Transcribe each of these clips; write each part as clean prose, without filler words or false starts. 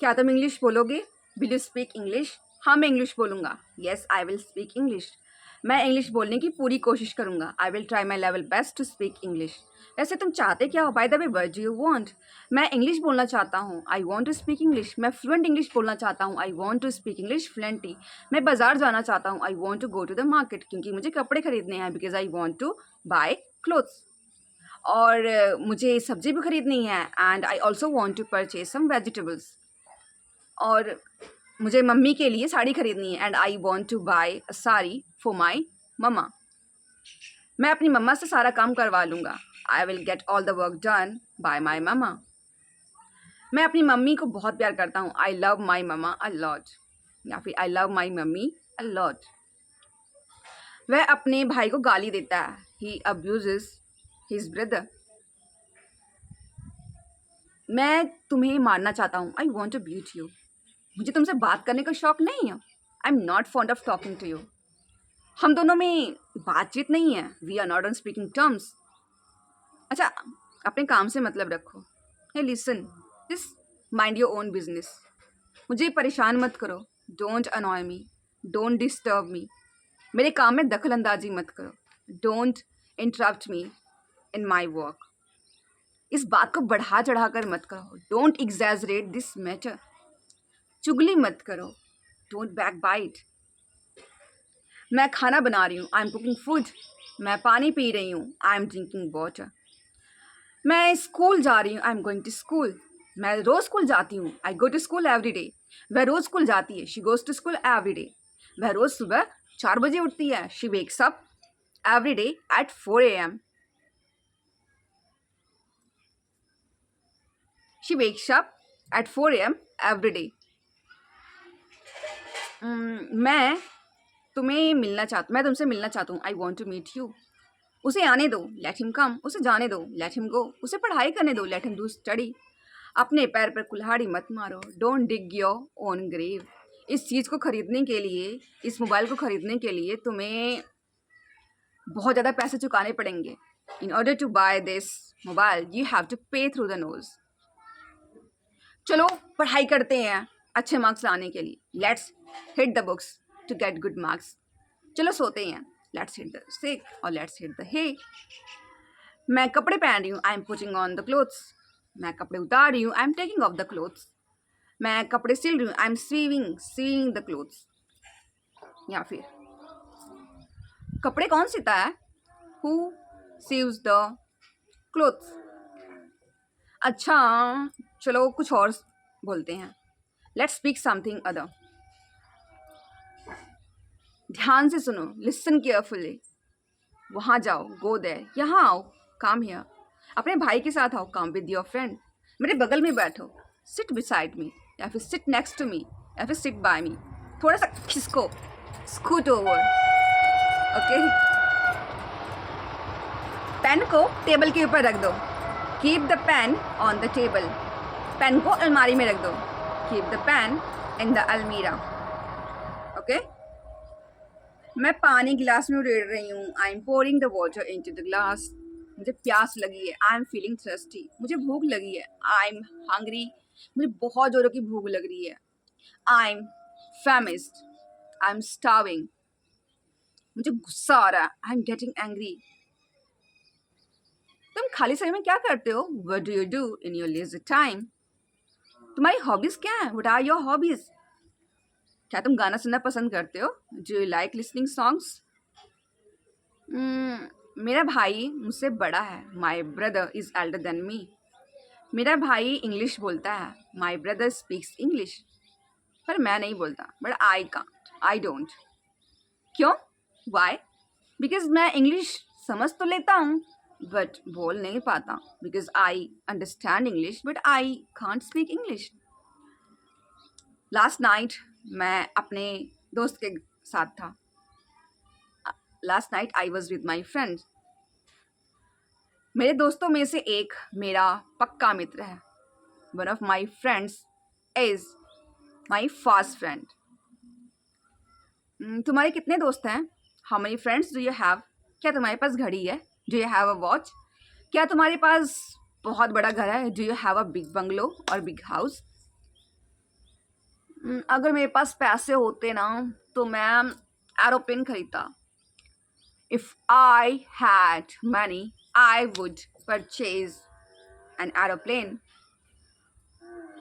क्या तुम इंग्लिश बोलोगे? Will you speak English? हाँ, मैं इंग्लिश बोलूँगा। Yes, I will speak English. मैं इंग्लिश बोलने की पूरी कोशिश करूँगा। I will try my level best to speak English. वैसे तुम चाहते क्या हो? By the way, what do you want? मैं इंग्लिश बोलना चाहता हूँ। I want to speak English. मैं फ्लुएंट इंग्लिश बोलना चाहता हूँ। I want to speak English fluently. मैं बाजार जाना चाहता हूँ। I want to go to the market, क्योंकि मुझे कपड़े खरीदने हैं। Because I want to buy clothes. और मुझे सब्जी भी खरीदनी है। And I also want to purchase some vegetables. और मुझे मम्मी के लिए साड़ी खरीदनी है। And I want to buy a sari for my mamma. मैं अपनी मम्मा से सारा काम करवा लूँगा। I will get all the work done by my mamma. मैं अपनी मम्मी को बहुत प्यार करता हूँ। I love my mamma a lot. या फिर I love my mummy a lot. वह अपने भाई को गाली देता है। He abuses his brother. मैं तुम्हें मारना चाहता हूँ। I want to beat you. मुझे तुमसे बात करने का शौक नहीं है। I am not fond of talking to you. हम दोनों में बातचीत नहीं है। We are not on speaking terms. अच्छा, अपने काम से मतलब रखो। Hey listen, just mind your own business. मुझे परेशान मत करो। Don't annoy me. Don't disturb me. मेरे काम में दखल अंदाजी मत करो। Don't interrupt me in my work. इस बात को बढ़ा चढ़ा कर मत करो। Don't exaggerate this matter. चुगली मत करो। Don't back bite. मैं खाना बना रही हूँ। I am cooking food. मैं पानी पी रही हूँ। I M drinking water. मैं स्कूल जा रही हूँ। I am going to school. मैं रोज़ स्कूल जाती हूँ। I go to school every day. वह रोज़ स्कूल जाती है। She goes to school every day. वह रोज़ सुबह 4 बजे उठती है। She wakes up every day at 4 AM। She wakes up at 4 AM every day. मैं तुमसे मिलना चाहता हूँ। I want to meet you. उसे आने दो। Let him come. उसे जाने दो। Let him go. उसे पढ़ाई करने दो। Let him do study. अपने पैर पर कुल्हाड़ी मत मारो। Don't dig your own grave. इस चीज़ को खरीदने के लिए, इस मोबाइल को खरीदने के लिए तुम्हें बहुत ज़्यादा पैसे चुकाने पड़ेंगे। In order to buy this mobile you have to pay through the nose. चलो पढ़ाई करते हैं अच्छे मार्क्स लाने के लिए। Let's hit the books to get good marks. चलो सोते हैं। लेट्स हिट द सिक और लेट्स हिट द हे। मैं कपड़े पहन रही हूँ। I am putting on the clothes. मैं कपड़े उतार रही हूँ। I am taking off the clothes. मैं कपड़े सिल रही हूँ। I am sewing the clothes. या फिर कपड़े कौन सिलता है? Who sews the clothes. अच्छा, चलो कुछ और बोलते हैं। Let's speak something other. ध्यान से सुनो। Listen carefully. वहाँ जाओ। Go there. यहाँ आओ। Come here. अपने भाई के साथ आओ। Come with your friend. मेरे बगल में बैठो। Seat beside me. या फिर सिट नेक्स्ट टू मी। या फिर सिट बाय मी। थोड़ा सा खिसको। Scoot over. ओके। पेन को टेबल के ऊपर रख दो। Keep the pen on the table. Pen को अलमारी में रख दो। Keep the pen in the almirah. Okay. मैं पानी गिलास में रेड़ रही हूँ। I am pouring the water into the glass. मुझे प्यास लगी है। I am feeling thirsty. मुझे भूख लगी है। I am hungry. मुझे बहुत जोरों की भूख लग रही है। I am famished. I am starving. मुझे गुस्सा आ रहा है। I am getting angry. तुम खाली समय में क्या करते हो? What do you do in your leisure time? तुम्हारी हॉबीज क्या है? What are your hobbies? क्या तुम गाना सुनना पसंद करते हो? Do you like listening songs? मेरा भाई मुझसे बड़ा है। My brother is elder than me. मेरा भाई इंग्लिश बोलता है। My brother speaks English. पर मैं नहीं बोलता। But I can't. I don't. क्यों? वाई? बिकॉज मैं इंग्लिश समझ तो लेता हूँ बट बोल नहीं पाता। Because I understand English but I can't speak English. Last night मैं अपने दोस्त के साथ था। Last night I was with my friend. मेरे दोस्तों में से एक मेरा पक्का मित्र है। One of my friends is my fast friend. तुम्हारे कितने दोस्त हैं? How many friends do you have? क्या तुम्हारे पास घड़ी है? Do you have a watch? क्या तुम्हारे पास बहुत बड़ा घर है? Do you have a big bungalow और बिग हाउस? अगर मेरे पास पैसे होते ना तो मैं एरोप्लेन खरीदता. If I had money I would purchase an aeroplane.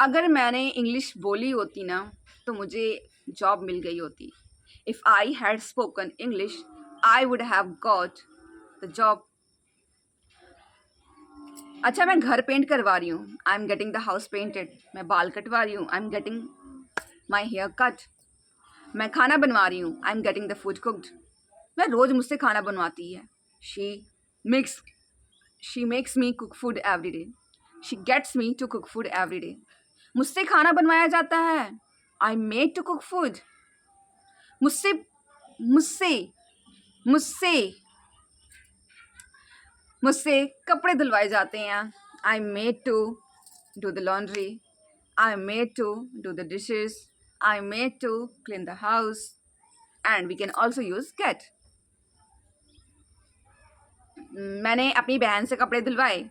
अगर मैंने इंग्लिश बोली होती ना तो मुझे जॉब मिल गई होती. If I had spoken English I would have got the job. अच्छा, मैं घर पेंट करवा रही हूँ. I am getting the house painted. मैं बाल कटवा रही हूँ. I am getting my hair cut. मैं खाना बनवा रही हूँ. I am getting the food cooked. मैं रोज़ मुझसे खाना बनवाती है. She makes she makes me cook food every day. She gets me to cook food every day. मुझसे खाना बनवाया जाता है. I made to cook food. मुझसे मुझसे मुझसे मुझसे कपड़े धुलवाए जाते हैं. I made to do the laundry. I made to do the dishes. I made to clean the house. And we can also use get. मैंने अपनी बहन से कपड़े धुलवाए.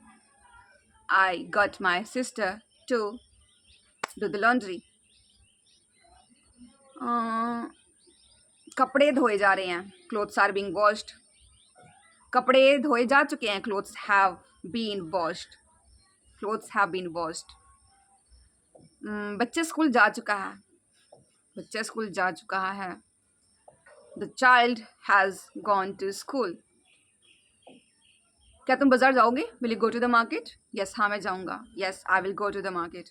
I got my sister to do the laundry. कपड़े धोए जा रहे हैं. Clothes are being washed. कपड़े धोए जा चुके हैं. Clothes have been washed. Clothes have been washed. बच्चे स्कूल जा चुका है. बच्चा स्कूल जा चुका है. The child has gone to school. क्या तुम बाजार जाओगे? Will you go to the market? Yes, हाँ मैं जाऊँगा. Yes, I will go to the market.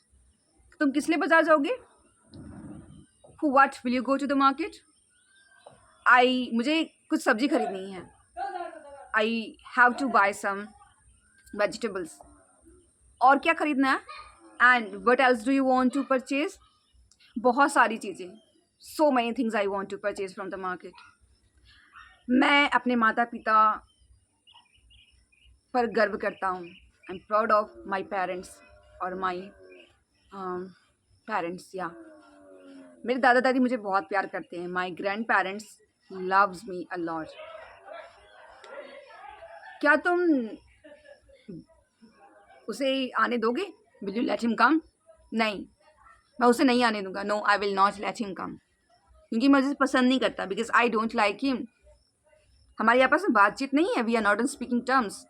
तुम किस लिए बाजार जाओगे? For what will you go to the market? मुझे कुछ सब्जी खरीदनी है. I have to bye some vegetables. और क्या खरीदना है? And what else do you want to purchase? बहुत सारी चीज़ें. So many things I want to purchase from the market. मैं अपने माता पिता पर गर्व करता हूँ. I am proud of my parents और माई पेरेंट्स. या मेरे दादा दादी मुझे बहुत प्यार करते हैं. My grandparents loves me a lot. क्या तुम उसे आने दोगे? Will you let him come? नहीं, मैं उसे नहीं आने दूंगा. No, I will not let him come. क्योंकि मैं उसे पसंद नहीं करता. Because I don't like him. हमारी आपस में बातचीत नहीं है. We are not in speaking terms.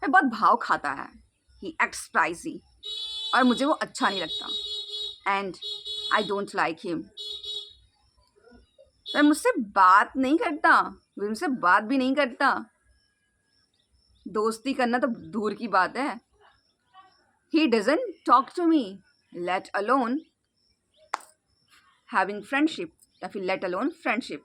मैं बहुत भाव खाता है. He acts spicy. और मुझे वो अच्छा नहीं लगता. And I don't like him. वह मुझसे बात नहीं करता. वह मुझसे बात भी नहीं करता. दोस्ती करना तो दूर की बात है. He doesn't talk to me. Let alone having friendship. या फिर लेट अलोन फ्रेंडशिप.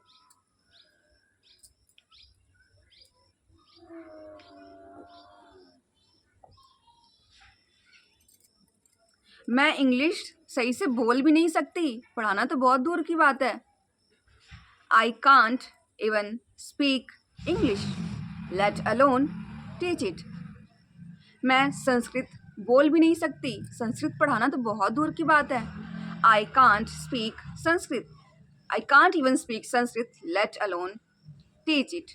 मैं इंग्लिश सही से बोल भी नहीं सकती. पढ़ाना तो बहुत दूर की बात है. I can't even speak English. Let alone teach it. मैं संस्कृत बोल भी नहीं सकती. संस्कृत पढ़ाना तो बहुत दूर की बात है. I can't speak Sanskrit. I can't even speak Sanskrit. Let alone teach it.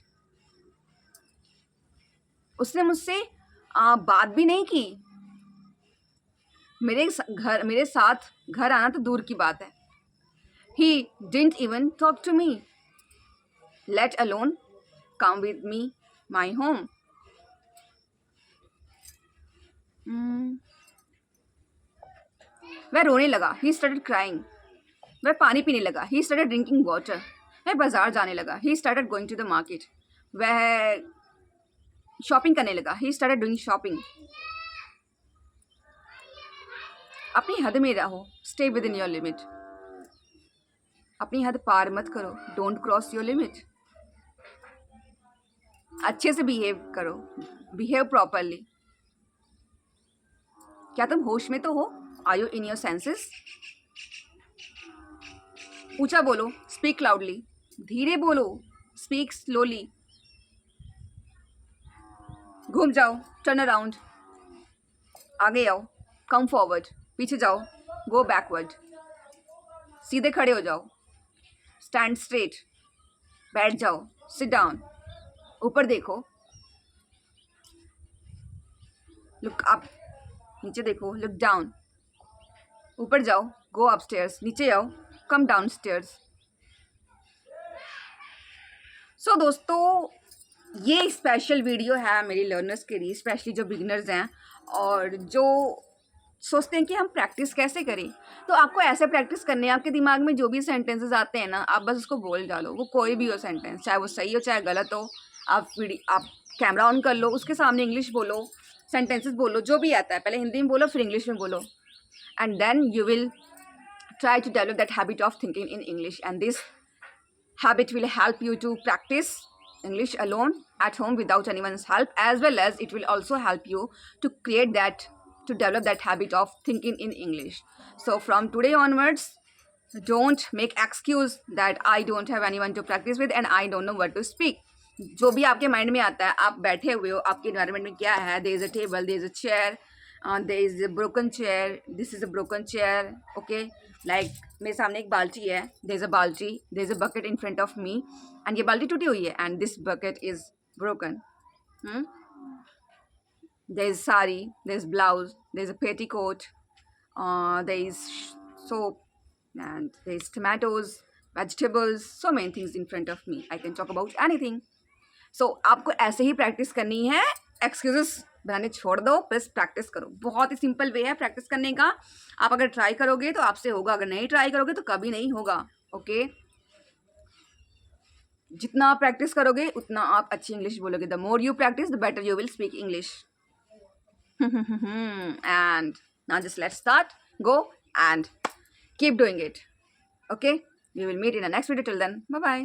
उसने मुझसे बात भी नहीं की. मेरे साथ घर आना तो दूर की बात है. He didn't even talk to me. Let alone come with me my home. वह रोने लगा. He started crying. वह पानी पीने लगा. He started drinking water. वह बाजार जाने लगा. He started going to the market. वह शॉपिंग करने लगा. He started doing shopping. अपनी हद में रहो. Stay within your limit. अपनी हद पार मत करो. Don't cross your limit. अच्छे से बिहेव करो. Behave properly. क्या तुम होश में तो हो? Are you in your senses? ऊंचा बोलो. Speak loudly. धीरे बोलो. Speak slowly. घूम जाओ. Turn around. आगे आओ. Come forward. पीछे जाओ. Go backward. सीधे खड़े हो जाओ. Stand straight. बैठ जाओ. Sit down. ऊपर देखो. Look up. नीचे देखो. Look down. ऊपर जाओ, गो अपस्टेयर्स, नीचे आओ, कम डाउनस्टेयर्स। सो दोस्तों, ये एक स्पेशल वीडियो है मेरी लर्नर्स के लिए, स्पेशली जो बिगिनर्स हैं और जो सोचते हैं कि हम प्रैक्टिस कैसे करें। तो आपको ऐसे प्रैक्टिस करने हैं, आपके दिमाग में जो भी सेंटेंसेस आते हैं ना, आप बस उसको बोल डालो, वो कोई भी हो सेंटेंस, चाहे वो सही हो चाहे गलत हो। आप कैमरा ऑन कर लो, उसके सामने इंग्लिश बोलो, सेंटेंसेस बोलो, जो भी आता है पहले हिंदी में बोलो फिर इंग्लिश में बोलो, and then you will try to develop that habit of thinking in English, and this habit will help you to practice English alone at home without anyone's help, as well as it will also help you to create that, to develop that habit of thinking in English. So from today onwards, don't make excuse that I don't have anyone to practice with and I don't know what to speak. जो भी आपके mind में आता है, आप बैठे हुए हो, आपके एनवायरनमेंट में क्या है, there is a table, there is a chair, there is a broken chair, this is a broken chair, okay, like मेरे सामने एक बाल्टी है, there is a balti, there is a bucket in front of me, and ये बाल्टी टूटी हुई है, and this bucket is broken. There is sari, there is blouse, there is a petticoat, there is soap, and there is tomatoes, vegetables, so many things in front of me. I can talk about anything. So आपको ऐसे ही practice करनी है, excuses बनाने छोड़ दो, बस practice करो। बहुत ही सिंपल वे है प्रैक्टिस करने का। आप अगर ट्राई करोगे तो आपसे होगा, अगर नहीं ट्राई करोगे तो कभी नहीं होगा। ओके, जितना आप प्रैक्टिस करोगे उतना आप अच्छी इंग्लिश बोलोगे। The more you practice the better you will speak English. And now just let's start, go and keep doing it. Okay, we will meet in the next video. Till then, bye bye.